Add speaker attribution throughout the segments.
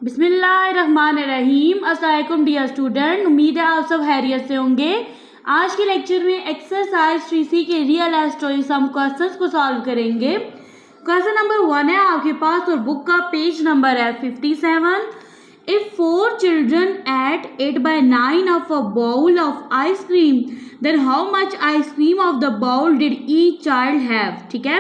Speaker 1: बिस्मिल्लाहिर्रहमानिर्रहीम। अस्सलाम वालेकुम डियर स्टूडेंट, उम्मीद है आप सब खैरियत से होंगे। आज के लेक्चर में एक्सरसाइज 3C के real life story some questions को सॉल्व करेंगे। क्वेश्चन नंबर 1 है आपके पास और बुक का पेज नंबर है 57। If 4 children ate 8/9 of a bowl of ice cream then how much ice cream of the bowl did each child have. ठीक है,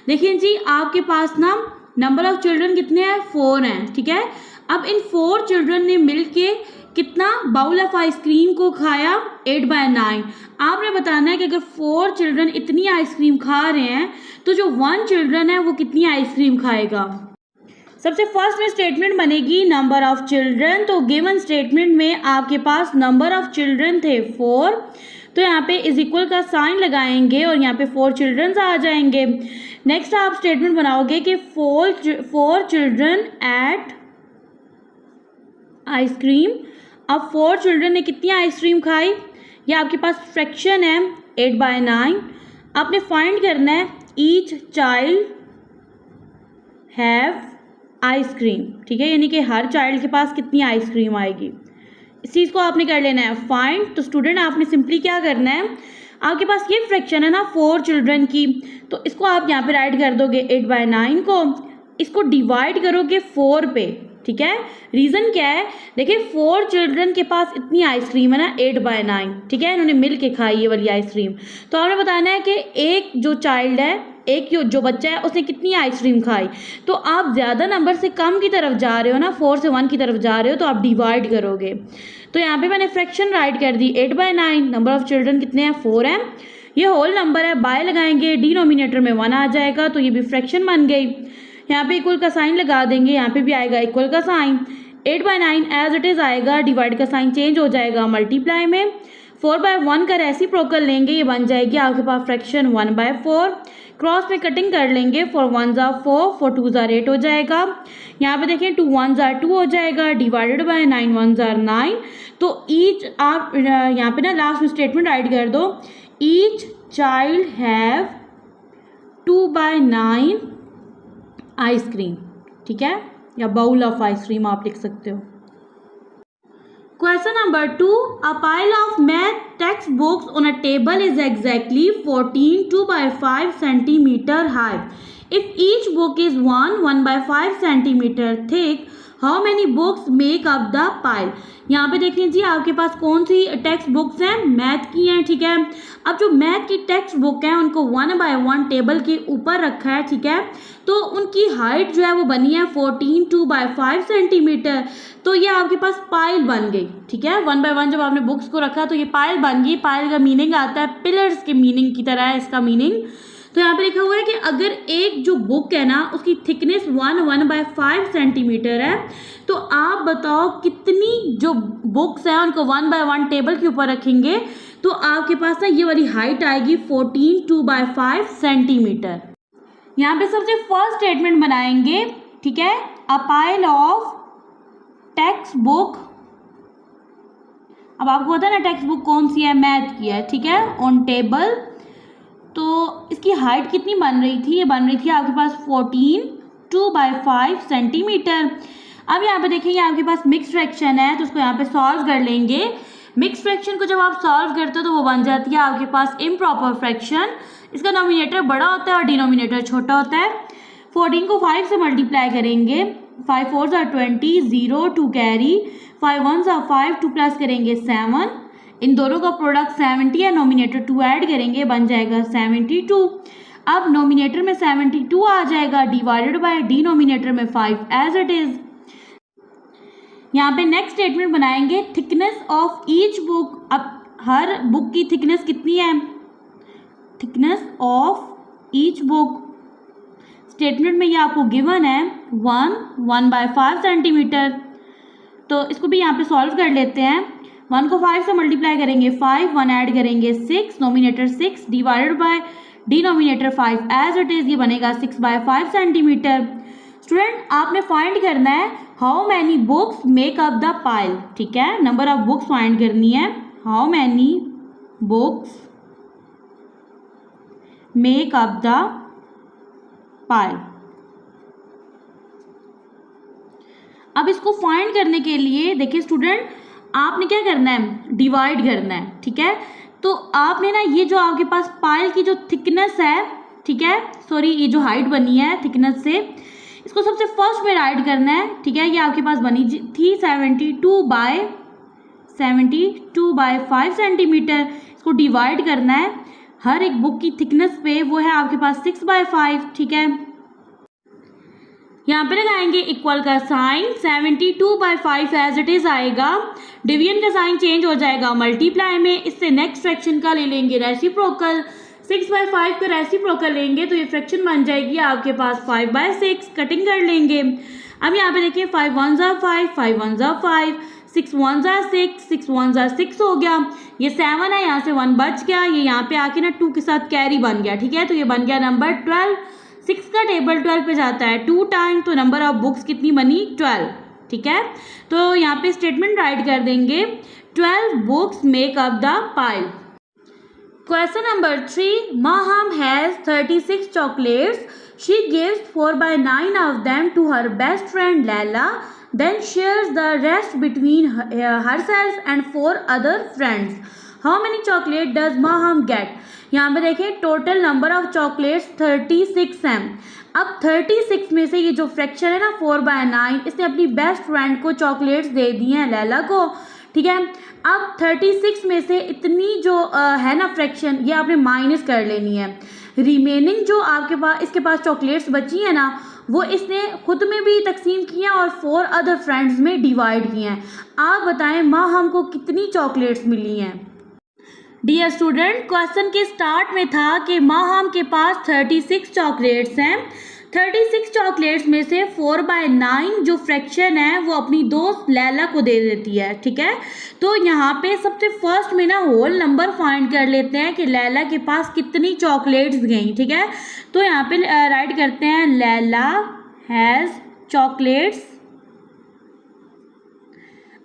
Speaker 1: देखिए जी, आपके पास ना नंबर ऑफ चिल्ड्रन कितने हैं, 4 हैं। ठीक है, अब इन 4 चिल्ड्रन ने मिलके कितना बाउल ऑफ आइसक्रीम को खाया, 8/9। आपने बताना है कि अगर 4 चिल्ड्रन इतनी आइसक्रीम खा रहे हैं तो जो 1 चिल्ड्रन है वो कितनी आइसक्रीम खाएगा। सबसे फर्स्ट में स्टेटमेंट बनेगी नंबर ऑफ चिल्ड्रन। तो गिवन स्टेटमेंट में आपके पास नंबर ऑफ चिल्ड्रन थे 4, तो यहाँ पे इज इक्वल का साइन लगाएंगे और यहाँ पे 4 चिल्ड्रन आ जाएंगे। नेक्स्ट आप स्टेटमेंट बनाओगे कि 4 चिल्ड्रन एट आइसक्रीम। अब 4 चिल्ड्रन ने कितनी आइसक्रीम खाई, ये आपके पास फ्रैक्शन है 8/9। आपने फाइंड करना है ईच चाइल्ड हैव आइसक्रीम। ठीक है, यानी कि हर चाइल्ड के पास कितनी आइसक्रीम आएगी, इस चीज़ को आपने कर लेना है फाइंड। तो स्टूडेंट आपने सिंपली क्या करना है, आपके पास ये फ्रैक्शन है ना 4 चिल्ड्रन की, तो इसको आप यहाँ पे राइट कर दोगे 8/9 को, इसको डिवाइड करोगे 4 पे। ठीक है, रीज़न क्या है, देखिए 4 चिल्ड्रन के पास इतनी आइसक्रीम है ना 8/9। ठीक है, इन्होंने मिल के खाई ये वाली आइसक्रीम। तो आपने बताना है कि एक जो चाइल्ड है, एक जो बच्चा है, उसने कितनी आइसक्रीम खाई। तो आप ज़्यादा नंबर से कम की तरफ जा रहे हो ना, 4 से 1 की तरफ जा रहे हो, तो आप डिवाइड करोगे। तो यहाँ पे मैंने फ्रैक्शन राइट कर दी 8/9। नंबर ऑफ चिल्ड्रन कितने हैं, 4 हैं। ये होल नंबर है, बाय लगाएंगे, डिनोमिनेटर में 1 आ जाएगा, तो ये भी फ्रैक्शन बन गई। यहाँ पे इक्वल का साइन लगा देंगे, यहाँ पे भी आएगा इक्वल का साइन। 8/9 एज इट इज़ आएगा, डिवाइड का साइन चेंज हो जाएगा मल्टीप्लाई में। 4/1 का रेसिप्रोकल लेंगे, ये बन जाएगी आपके पास फ्रैक्शन 1/4। क्रॉस में कटिंग कर लेंगे, 4 1s are 4, 4 2s are 8 हो जाएगा। यहाँ पे देखें 2 1s are 2 हो जाएगा, डिवाइडेड बाय 9 1s are 9। तो ईच आप यहाँ पे ना लास्ट में स्टेटमेंट राइट कर दो, ईच चाइल्ड हैव 2/9 आइसक्रीम। ठीक है, या बाउल ऑफ आइसक्रीम आप लिख सकते हो। Question number 2. A pile of math textbooks on a table is exactly 14 2/5 centimeter high. If each book is 1/5 centimeter thick, how many books make up the pile? यहाँ पे देख लीजिए आपके पास कौन सी टेक्स्ट बुक्स हैं, मैथ की हैं। ठीक है, अब जो मैथ की टेक्स्ट बुक है उनको 1/1 टेबल के ऊपर रखा है। ठीक है, तो उनकी हाइट जो है वो बनी है 14 2/5 सेंटीमीटर। तो ये आपके पास पाइल बन गई। ठीक है, 1/1 जब आपने बुक्स को रखा तो ये पाइल बन गई। पाइल का मीनिंग आता है पिलर्स के मीनिंग की तरह है इसका मीनिंग। तो यहाँ पे लिखा हुआ है कि अगर एक जो बुक है ना उसकी थिकनेस 1/5 सेंटीमीटर है, तो आप बताओ कितनी जो बुक्स हैं उनको 1/1 टेबल के ऊपर रखेंगे, तो आपके पास ना ये वाली हाइट आएगी 14 2/5 सेंटीमीटर। यहाँ पे सबसे फर्स्ट स्टेटमेंट बनाएंगे। ठीक है, a pile of text book. अब आपको पता है ना टेक्स्ट बुक कौन सी है, मैथ की है। ठीक है, ऑन टेबल, तो इसकी हाइट कितनी बन रही थी, ये बन रही थी आपके पास 14 2/5 सेंटीमीटर। अब यहाँ पे देखिए आपके पास मिक्स फ्रैक्शन है, तो उसको यहाँ पे सॉल्व कर लेंगे। मिक्स फ्रैक्शन को जब आप सॉल्व करते हो तो वो बन जाती है आपके पास इम्प्रॉपर फ्रैक्शन। इसका नोमिनेटर बड़ा होता है और डिनोमिनेटर छोटा होता है। 14 को 5 से मल्टीप्लाई करेंगे, 5 4s are 20, 0 2 carry, 5 1s are 5, 2 plus करेंगे 7, इन दोनों का प्रोडक्ट 70 है, नोमिनेटर 2 ऐड करेंगे, बन जाएगा 72। अब नोमिनेटर में 72 आ जाएगा, डिवाइडेड बाय डिनोमिनेटर में 5 एज इट इज। यहाँ पे नेक्स्ट स्टेटमेंट बनाएंगे, थिकनेस ऑफ ईच बुक। अब हर बुक की थिकनेस कितनी है, thickness of each book statement में ये आपको गिवन है 1/5 सेंटीमीटर। तो इसको भी यहाँ पे सॉल्व कर लेते हैं। 1 को 5 से मल्टीप्लाई करेंगे 5, 1 ऐड करेंगे 6, nominator 6 divided by denominator 5 as it is, ये बनेगा 6/5 सेंटीमीटर। स्टूडेंट आपने फाइंड करना है how many books make up the pile. ठीक है, नंबर ऑफ बुक्स फाइंड करनी है, how many books make up the pile. अब इसको फाइंड करने के लिए देखिए स्टूडेंट, आपने क्या करना है, डिवाइड करना है, ठीक है। तो आपने ना ये जो आपके पास पाइल की जो थिकनेस है, ठीक है, सॉरी ये जो हाइट बनी है थिकनेस से, इसको सबसे फर्स्ट में राइट करना है, ठीक है। ये आपके पास बनी थी 72 बाय 5 सेंटीमीटर। इसको डिवाइड करना है हर एक बुक की थिकनेस पे, वो है आपके पास 6 बाय 5, ठीक है। यहाँ पे लगाएंगे इक्वल का sign, 72 by 5 as it is आएगा, डिवीजन का साइन चेंज हो जाएगा मल्टीप्लाई में। इससे नेक्स्ट फ्रैक्शन का ले लेंगे रेसिप्रोकल, 6 बाय 5 का रेसिप्रोकल लेंगे तो ये फ्रैक्शन बन जाएगी आपके पास 5 बाय 6, कटिंग कर लेंगे। अब यहाँ पे देखिए 5 1 ज़ा 5, 5 1 ज़ा 5, 6 1 ज़ा 6, 6 1 ज़ा 6 हो गया। ये 7 है, यहाँ से 1 बच गया, ये यहाँ पे आके ना 2 के साथ कैरी बन गया, ठीक है। तो ये बन गया नंबर 12। 6 का टेबल 12 पे जाता है 2 टाइम, तो नंबर ऑफ बुक्स कितनी बनी 12, ठीक है। तो यहाँ पे स्टेटमेंट राइट कर देंगे 12 books make up the pile. Question number 3, Maham has 36 chocolates. She gives 4 by 9 of them to her best friend Laila, then shares the rest between herself and 4 other friends. How many chocolate does Maham get? यहाँ पे देखें total number of chocolates 36 हैं। अब 36 में से ये जो fraction है ना 4 by 9, इसने अपनी बेस्ट फ्रेंड को चॉकलेट्स दे दी हैं लैला को, ठीक है। अब 36 में से इतनी जो है ना फ्रैक्शन, ये आपने माइनस कर लेनी है। रिमेनिंग जो आपके पास इसके पास चॉकलेट्स बची हैं ना, वो इसने खुद में भी तकसीम की हैं और 4 अदर फ्रेंड्स में डिवाइड की हैं। आप बताएं माँ हमको कितनी चॉकलेट्स मिली हैं। डियर स्टूडेंट, क्वेश्चन के स्टार्ट में था कि माहम के पास 36 चॉकलेट्स हैं। 36 चॉकलेट्स में से 4 by 9 जो फ्रैक्शन है वो अपनी दोस्त लैला को दे देती है, ठीक है। तो यहाँ पे सबसे फर्स्ट में ना होल नंबर फाइंड कर लेते हैं कि लैला के पास कितनी चॉकलेट्स गई, ठीक है। तो यहाँ पे राइट करते हैं लैला हैज़ चॉकलेट्स।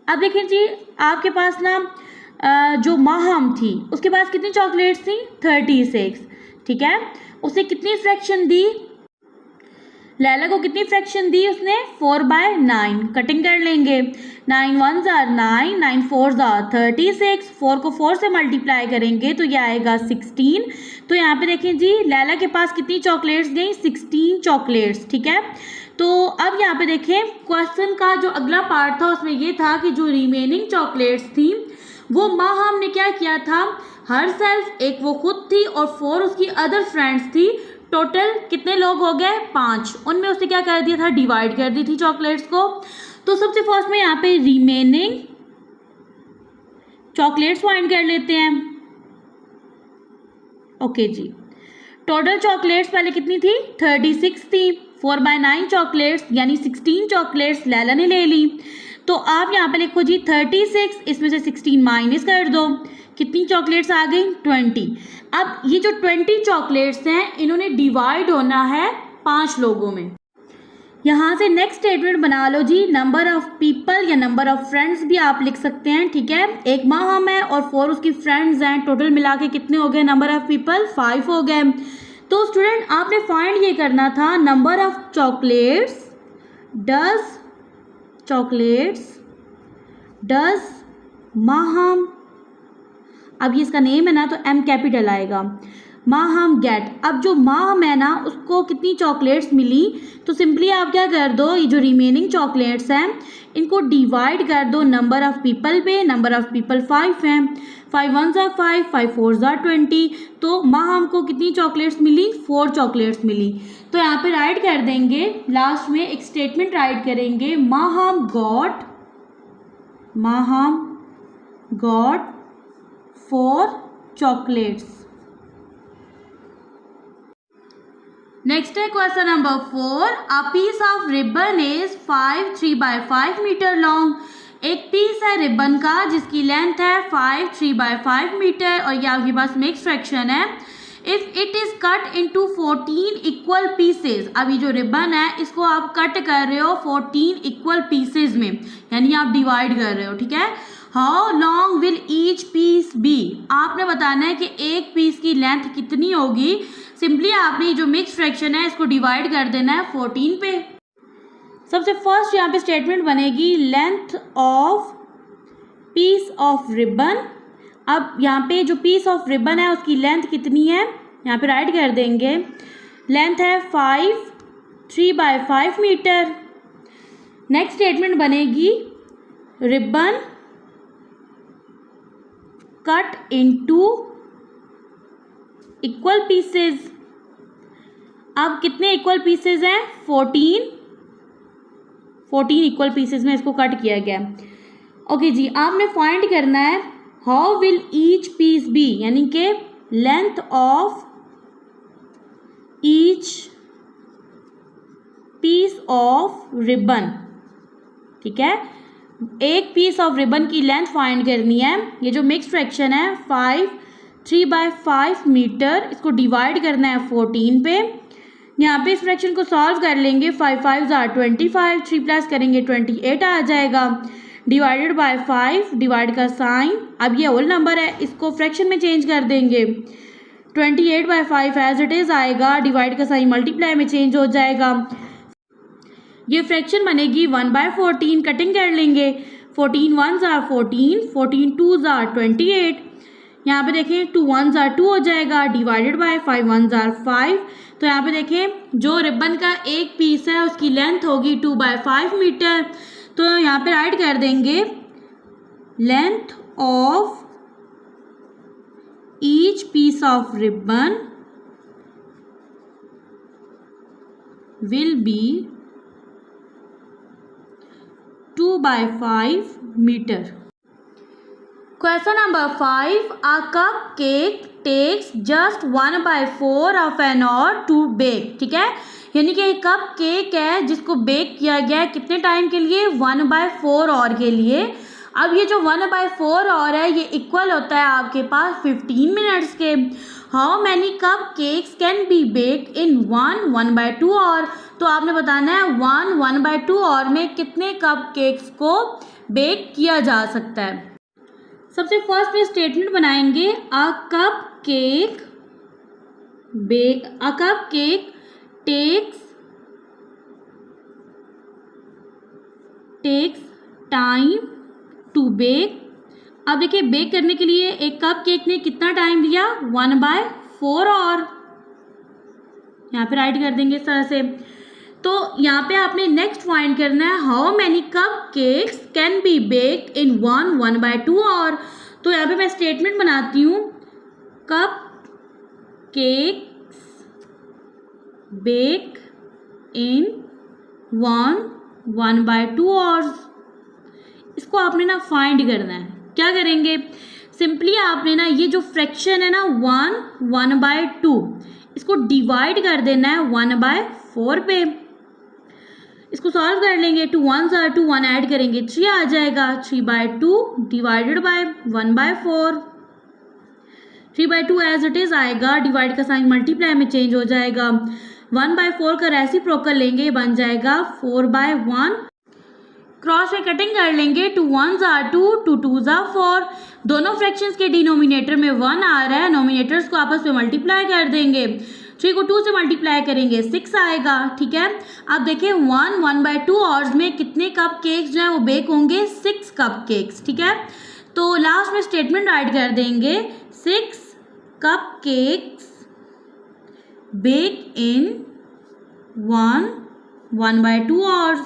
Speaker 1: अब देखें जी, आपके पास ना जो माहम थी उसके पास कितनी चॉकलेट्स थी 36, ठीक है। उसे कितनी फ्रैक्शन दी, लैला को कितनी फ्रैक्शन दी उसने 4 by 9, कटिंग कर लेंगे। 9 1 ज़ा 9, 9 4 ज़ा 36, 4 को 4 से मल्टीप्लाई करेंगे तो ये आएगा 16। तो यहाँ पे देखें जी लैला के पास कितनी चॉकलेट्स गई 16 चॉकलेट्स, ठीक है। तो अब यहाँ पे देखें क्वेश्चन का जो अगला पार्ट था उसमें ये था कि जो रिमेनिंग चॉकलेट्स थी वो माहम ने क्या किया था, हर सेल्फ, एक वो खुद थी और 4 उसकी अदर फ्रेंड्स थी। टोटल कितने लोग हो गए 5, उनमें उसने क्या कर दिया था डिवाइड कर दी थी चॉकलेट्स को। तो सबसे फर्स्ट में यहाँ पे रिमेनिंग चॉकलेट्स फाइंड कर लेते हैं। ओके जी, टोटल चॉकलेट्स पहले कितनी थी 36 थी, 4 by 9 चॉकलेट्स यानी 16 चॉकलेट्स लैला ने ले ली। तो आप यहाँ पे लिखो जी 36, इसमें से 16 माइनस कर दो, कितनी चॉकलेट्स आ गई 20। अब ये जो 20 चॉकलेट्स हैं इन्होंने डिवाइड होना है 5 लोगों में। यहाँ से नेक्स्ट स्टेटमेंट बना लो जी, नंबर ऑफ पीपल या नंबर ऑफ फ्रेंड्स भी आप लिख सकते हैं, ठीक है। एक माहम है और 4 उसकी फ्रेंड्स हैं, टोटल मिला के कितने हो गए नंबर ऑफ पीपल 5 हो गए। तो स्टूडेंट आपने फाइंड ये करना था number of chocolates does Maham, अब ये इसका नेम है ना तो एम कैपिटल आएगा, माहम गेट। अब जो माहम है ना उसको कितनी चॉकलेट्स मिली, तो सिंपली आप क्या कर दो, ये जो रिमेनिंग चॉकलेट्स हैं इनको डिवाइड कर दो नंबर ऑफ पीपल पे। नंबर ऑफ पीपल 5 हैं, 5 1 ज़ा 5, 5 4 ज़ा 20। तो माहम को कितनी चॉकलेट्स मिली 4 चॉकलेट्स मिली। तो यहाँ पे राइट कर देंगे, लास्ट में एक स्टेटमेंट राइट करेंगे, माहम गॉट 4 चॉकलेट्स। नेक्स्ट है question number 4, a piece of ribbon is 5 3 by 5 metre long. एक पीस है रिबन का जिसकी लेंथ है 5 3 by 5 मीटर और ये आपके पास मिक्स फ्रैक्शन है। If it is cut into 14 equal pieces, अब ये जो रिबन है इसको आप कट कर रहे हो 14 इक्वल पीसेज में, यानी आप डिवाइड कर रहे हो, ठीक है। How long will each piece be, आपने बताना है कि एक पीस की लेंथ कितनी होगी। सिंपली आपने जो मिक्स फ्रैक्शन है इसको डिवाइड कर देना है 14 पे। सबसे फर्स्ट यहाँ पे स्टेटमेंट बनेगी length of peace of ribbon. अब यहाँ पे जो पीस ऑफ रिबन है उसकी लेंथ कितनी है, यहाँ पे राइट कर देंगे। लेंथ है 3/5 मीटर। नेक्स्ट स्टेटमेंट बनेगी ribbon cut into equal pieces. अब कितने इक्वल पीसेस हैं, 14 इक्वल पीसेस में इसको कट किया गया। ओके जी, आपने फाइंड करना है how will each piece be, यानी कि length of each piece of ribbon. ठीक है, एक पीस ऑफ रिबन की लेंथ फाइंड करनी है। ये जो मिक्स फ्रैक्शन है 3/5 मीटर, इसको डिवाइड करना है 14 पे। यहाँ पे इस फ्रैक्शन को सॉल्व कर लेंगे। 5 5 25, 3 प्लस करेंगे 28 आ जाएगा, डिवाइडेड बाय 5, डिवाइड का साइन। अब ये होल नंबर है, इसको फ्रैक्शन में चेंज कर देंगे। 28/5 एज इट इज़ आएगा, डिवाइड का साइन मल्टीप्लाई में चेंज हो जाएगा। ये फ्रैक्शन बनेगी 1/14। कटिंग कर लेंगे। 14 1s are 14, 14 2s are 28। यहाँ पे देखें 2 1s are 2 हो जाएगा, डिवाइडेड बाय 5 1s are 5। तो यहाँ पे देखें जो रिबन का एक पीस है उसकी लेंथ होगी 2/5 मीटर। तो यहाँ पे राइट कर देंगे length of each piece of ribbon will be 2/5 metre. Question number 5. A cupcake takes just 1/4 of an hour to bake. ठीक है, यानी कि एक कप केक है जिसको बेक किया गया है कितने टाइम के लिए, 1/4 आवर के लिए। अब ये जो 1/4 आवर है ये इक्वल होता है आपके पास 15 मिनट्स के। How many cupcakes can be baked in 1/2 hour. तो आपने बताना है 1/2 आवर में कितने कप केक्स को बेक किया जा सकता है। सबसे फर्स्ट में स्टेटमेंट बनाएंगे a cupcake takes time to bake. अब देखिए बेक करने के लिए एक कप केक ने कितना टाइम दिया, 1/4 आवर। यहाँ पे राइट कर देंगे इस तरह से। तो यहाँ पे आपने नेक्स्ट फाइंड करना है how many cupcakes can be baked in 1/2 hour. तो यहाँ पे मैं स्टेटमेंट बनाती हूँ cupcakes bake in 1/2 hours. इसको आपने ना फाइंड करना है। क्या करेंगे, सिंपली आपने ना ये जो फ्रैक्शन है ना 1/2, इसको डिवाइड कर देना है 1/4 पे। इसको सॉल्व कर लेंगे। 2 1s are 2, 1 ऐड करेंगे 3 आ जाएगा। 3/2 divided by 1/4। 3/2 as it is आएगा, डिवाइड का साइन मल्टीप्लाई में चेंज हो जाएगा। 1/4 का रेसिप्रोकल लेंगे, बन जाएगा 4/1। क्रॉस में कटिंग कर लेंगे। 2 1s are 2, 2 2s are 4। दोनों फ्रैक्शंस के डिनोमिनेटर में 1 आ रहा है, नोमिनेटर्स को आपस में मल्टीप्लाई कर देंगे। 3 को 2 से मल्टीप्लाई करेंगे 6 आएगा। ठीक है, अब देखिए 1/2 आवर्स में कितने कप केक्स जो है वो बेक होंगे, 6 कप केक्स। ठीक है, तो लास्ट में स्टेटमेंट राइट कर देंगे 6 cup cakes bake in 1/2 hours.